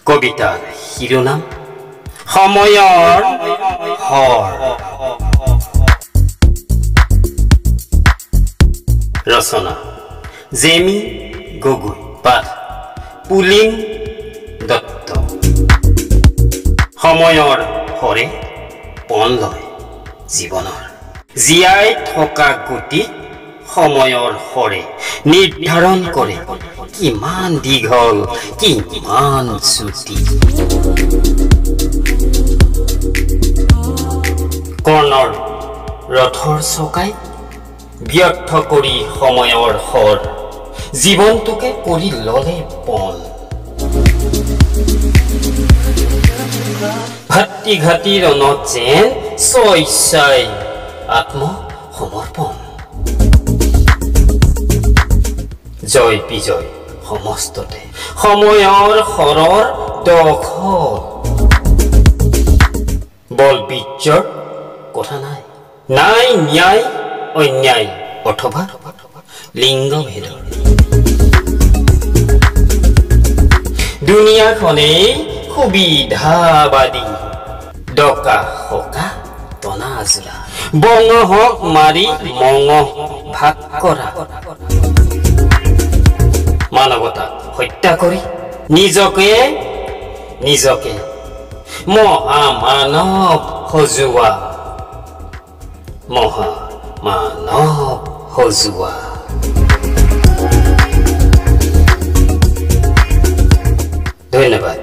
কবিতাৰ শিৰোনাম সময়ৰ হৰ। ৰচনা জেমি গগৈ, পাঠ পুলিন দত্ত। সময়ৰ হৰে পণ লয় জীৱনৰ, জীয়াই থকা গতি সময়ৰ হৰে নিৰ্ধাৰণ কৰে কিমান দীঘল কিমান চুটি। কৰ্ণৰ ৰথৰ চকাই ব্যৰ্থ কৰি সময়ৰ হৰ জীৱনটোকে কৰি ললে পণ। ভাতৃ ঘাটি ৰণত যেন স্বইচ্ছাই আত্মসমৰ্পণ। জয় বিজয় সমস্ততে সময়ৰ হৰৰ দখল। বল বীৰ্যৰ কথা নাই, নাই ন্যায় অন্যায় অথবা লিংগ ভেদৰ। দুনিয়াখনেই সুবিধাবাদী, ডকা সকা টনা আজোৰা, বঙহক মাৰি মঙহ ভাগ কৰা। মানৱতাক হত্যা কৰি নিজকে মহামানৱ সজোৱা, মহামানৱ সজোৱা। ধন্যবাদ।